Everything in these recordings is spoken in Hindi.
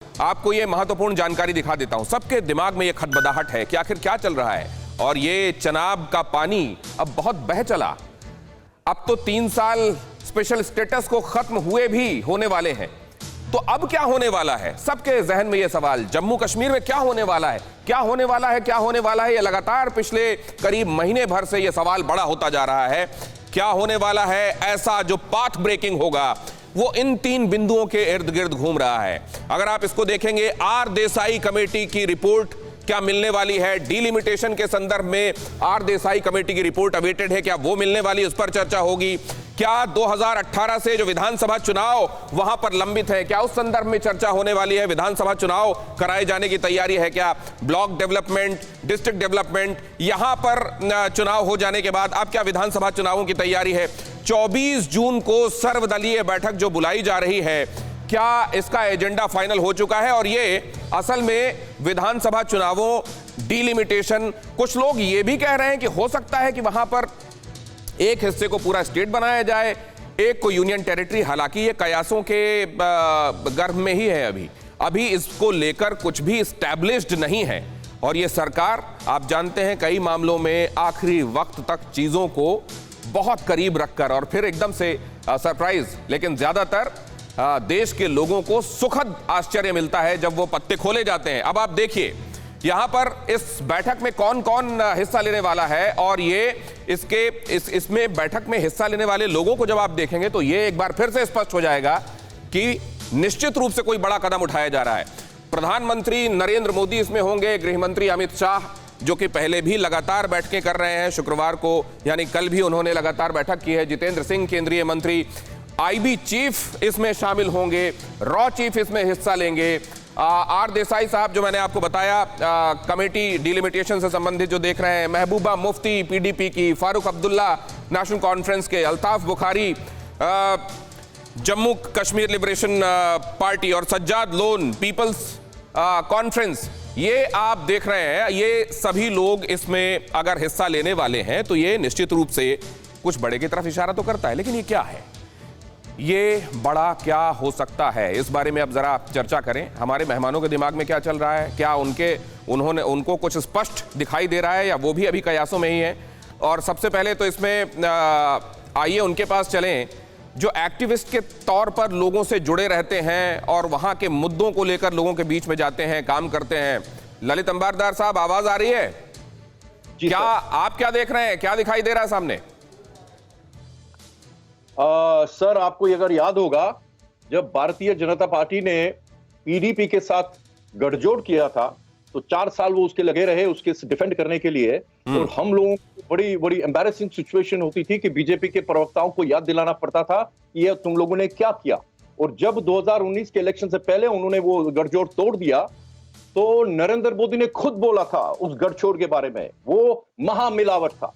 आपको ये महत्वपूर्ण जानकारी दिखा देता हूं। सबके दिमाग में ये खटबदाहट है कि आखिर क्या चल रहा है, और ये चनाब का पानी अब बहुत बह चला। अब तो 3 साल स्पेशल स्टेटस को खत्म हुए भी होने वाले हैं, तो अब क्या होने वाला है? सबके जहन में ये सवाल, जम्मू कश्मीर में क्या होने वाला है, क्या होने वाला है, क्या होने वाला है? ये लगातार पिछले करीब महीने भर से ये सवाल बड़ा होता जा रहा है। क्या होने वाला है ऐसा जो पाथ ब्रेकिंग होगा? वो इन 3 बिंदुओं के इर्द गिर्द घूम रहा है। अगर आप इसको देखेंगे, आर देसाई कमेटी की रिपोर्ट क्या मिलने वाली है? डिलिमिटेशन के संदर्भ में आर देसाई कमेटी की रिपोर्ट अवेटेड है, क्या वो मिलने वाली, उस पर चर्चा होगी। क्या 2018 से जो विधानसभा चुनाव वहां पर लंबित है, क्या उस संदर्भ में चर्चा होने वाली है? विधानसभा चुनाव कराए जाने की तैयारी है क्या? ब्लॉक डेवलपमेंट, डिस्ट्रिक्ट डेवलपमेंट, यहां पर चुनाव हो जाने के बाद अब क्या विधानसभा चुनावों की तैयारी है? 24 जून को सर्वदलीय बैठक जो बुलाई जा रही है, क्या इसका एजेंडा फाइनल हो चुका है? और ये असल में विधानसभा चुनावों, डिलिमिटेशन, कुछ लोग ये भी कह रहे हैं कि हो सकता है कि वहां पर एक हिस्से को पूरा स्टेट बनाया जाए, एक को यूनियन टेरिटरी। हालांकि ये कयासों के गर्भ में ही है, अभी इसको लेकर कुछ भी स्टैब्लिश्ड नहीं है। और ये सरकार, आप जानते हैं, कई मामलों में आखिरी वक्त तक चीजों को बहुत करीब रखकर और फिर एकदम से सरप्राइज, लेकिन ज्यादातर देश के लोगों को सुखद आश्चर्य मिलता है जब वो पत्ते खोले जाते हैं। अब आप देखिए यहां पर इस बैठक में कौन कौन हिस्सा लेने वाला है, और ये इसमें बैठक में हिस्सा लेने वाले लोगों को जब आप देखेंगे तो ये एक बार फिर से स्पष्ट हो जाएगा कि निश्चित रूप से कोई बड़ा कदम उठाया जा रहा है। प्रधानमंत्री नरेंद्र मोदी इसमें होंगे, गृह मंत्री अमित शाह, जो कि पहले भी लगातार बैठकें कर रहे हैं, शुक्रवार को यानी कल भी उन्होंने लगातार बैठक की है। जितेंद्र सिंह केंद्रीय मंत्री, आईबी चीफ इसमें शामिल होंगे, रॉ चीफ इसमें हिस्सा लेंगे। आर देसाई साहब, जो मैंने आपको बताया, कमेटी डिलिमिटेशन से संबंधित जो देख रहे हैं, महबूबा मुफ्ती पीडीपी की, फारूक अब्दुल्ला नेशनल कॉन्फ्रेंस के, अल्ताफ बुखारी जम्मू कश्मीर लिबरेशन पार्टी, और सज्जाद लोन पीपल्स कॉन्फ्रेंस, ये आप देख रहे हैं। ये सभी लोग इसमें अगर हिस्सा लेने वाले हैं तो ये निश्चित रूप से कुछ बड़े की तरफ इशारा तो करता है। लेकिन ये क्या है, ये बड़ा क्या हो सकता है, इस बारे में अब जरा चर्चा करें। हमारे मेहमानों के दिमाग में क्या चल रहा है, क्या उनको कुछ स्पष्ट दिखाई दे रहा है, या वो भी अभी कयासों में ही है? और सबसे पहले तो इसमें आइए उनके पास चलें जो एक्टिविस्ट के तौर पर लोगों से जुड़े रहते हैं और वहां के मुद्दों को लेकर लोगों के बीच में जाते हैं, काम करते हैं। ललित अंबारदार साहब, आवाज आ रही है? क्या आप क्या देख रहे हैं, क्या दिखाई दे रहा है सामने? सर, आपको अगर याद होगा, जब भारतीय जनता पार्टी ने पीडीपी के साथ गठजोड़ किया था तो 4 साल वो उसके लगे रहे, उसके डिफेंड करने के लिए। और हम लोगों को बड़ी बड़ी एम्बैरेसिंग सिचुएशन होती थी कि बीजेपी के प्रवक्ताओं को याद दिलाना पड़ता था कि ये तुम लोगों ने क्या किया। और जब 2019 के इलेक्शन से पहले उन्होंने वो गठजोड़ तोड़ दिया तो नरेंद्र मोदी ने खुद बोला था उस गठजोड़ के बारे में, वो महामिलावट था।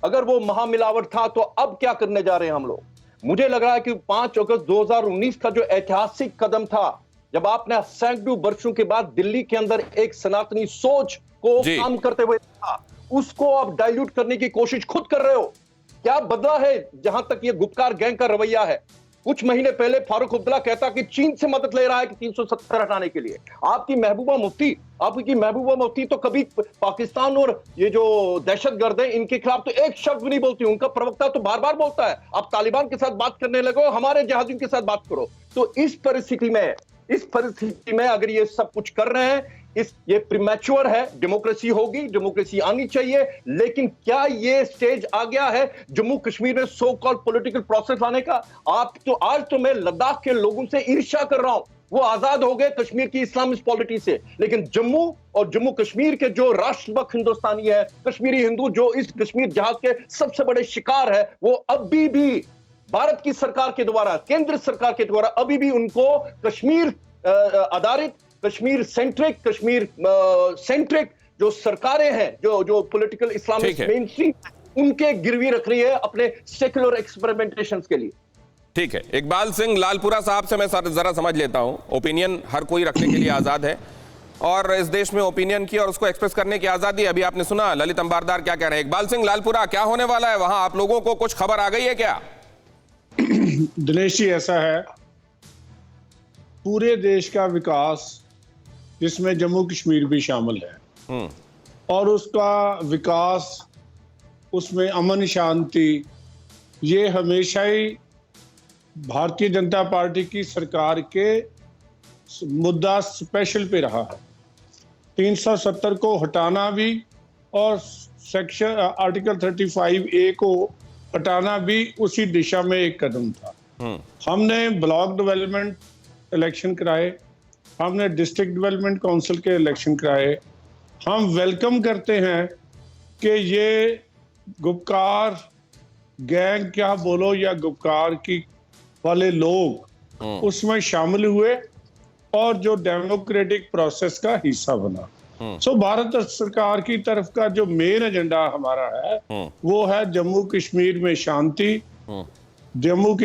अगर वो महामिलावट था तो अब क्या करने जा रहे हैं हम लोग? मुझे लग रहा है कि 5 अगस्त 2019 का जो ऐतिहासिक कदम था, जब आपने सैकड़ों वर्षों के बाद दिल्ली के अंदर एक सनातनी सोच को काम करते हुए था, उसको आप डाइल्यूट करने की कोशिश खुद कर रहे हो। क्या बदला है जहां तक ये गुपकार गैंग का रवैया है? कुछ महीने पहले फारूक अब्दुल्ला कहता कि चीन से मदद ले रहा है कि 370 हटाने के लिए। आपकी महबूबा मुफ्ती तो कभी पाकिस्तान और ये जो दहशतगर्द है इनके खिलाफ तो एक शब्द नहीं बोलती। उनका प्रवक्ता तो बार बार बोलता है आप तालिबान के साथ बात करने लगो, हमारे जहाजियों के साथ बात करो। तो इस परिस्थिति में अगर ये सब कुछ कर रहे हैं, ये प्रीमैच्योर है। डेमोक्रेसी होगी, डेमोक्रेसी आनी चाहिए, लेकिन क्या ये स्टेज आ गया है जम्मू कश्मीर में सो कॉल्ड पॉलिटिकल प्रोसेस लाने का? आज तो मैं लद्दाख के लोगों से ईर्ष्या कर रहा हूं, वो आजाद हो गए कश्मीर की इस्लामिस्ट पॉलिटी से, लेकिन जम्मू कश्मीर के जो राष्ट्रभक्त हिंदुस्तानी है, कश्मीरी हिंदू, जो इस कश्मीर जहाज के सबसे बड़े शिकार है, वो अभी भी भारत की सरकार के द्वारा, केंद्र सरकार के द्वारा अभी भी उनको कश्मीर आधारित, कश्मीर सेंट्रिक जो सरकारें हैं, जो पॉलिटिकल इस्लामिक मेनस्ट्रीम, उनके गिरवी रख रही है अपने सेक्युलर एक्सपेरिमेंटेशंस के लिए। ठीक है, इकबाल सिंह लालपुरा साहब से मैं जरा समझ लेता हूं। ओपिनियन हर कोई रखने के लिए आजाद है, और इस देश में ओपिनियन की और उसको एक्सप्रेस करने की आजादी। अभी आपने सुना ललित अंबारदार क्या कह रहे हैं। इकबाल सिंह लालपुरा, क्या होने वाला है वहां? आप लोगों को कुछ खबर आ गई है क्या? दिनेश जी, ऐसा है पूरे देश का विकास, जिसमें जम्मू कश्मीर भी शामिल है, और उसका विकास, उसमें अमन शांति, ये हमेशा ही भारतीय जनता पार्टी की सरकार के मुद्दा स्पेशल पे रहा है। 370 को हटाना भी और सेक्शन आर्टिकल 35A को हटाना भी उसी दिशा में एक कदम था। हमने ब्लॉक डेवलपमेंट इलेक्शन कराए, हमने डिस्ट्रिक्ट डेवलपमेंट काउंसिल के इलेक्शन कराए। हम वेलकम करते हैं कि ये गुपकार गैंग क्या बोलो या गुपकार की वाले लोग उसमें शामिल हुए और जो डेमोक्रेटिक प्रोसेस का हिस्सा बना। सो भारत सरकार की तरफ का जो मेन एजेंडा हमारा है वो है जम्मू कश्मीर में शांति, जम्मू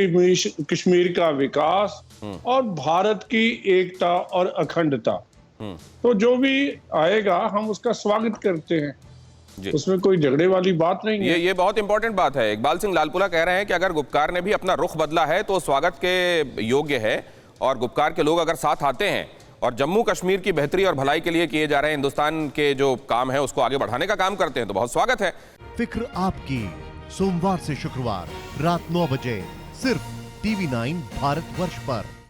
कश्मीर का विकास और भारत की एकता और अखंडता। तो जो भी आएगा हम उसका स्वागत करते हैं, उसमें कोई झगड़े वाली बात नहीं है। ये बहुत इंपॉर्टेंट बात है। इकबाल सिंह लालपुरा कह रहे हैं कि अगर गुपकार ने भी अपना रुख बदला है तो स्वागत के योग्य है, और गुपकार के लोग अगर साथ आते हैं और जम्मू कश्मीर की बेहतरी और भलाई के लिए किए जा रहे हिंदुस्तान के जो काम है उसको आगे बढ़ाने का काम करते हैं तो बहुत स्वागत है। फिक्र आपकी, सोमवार से शुक्रवार रात 9 बजे सिर्फ TV9 भारतवर्ष पर।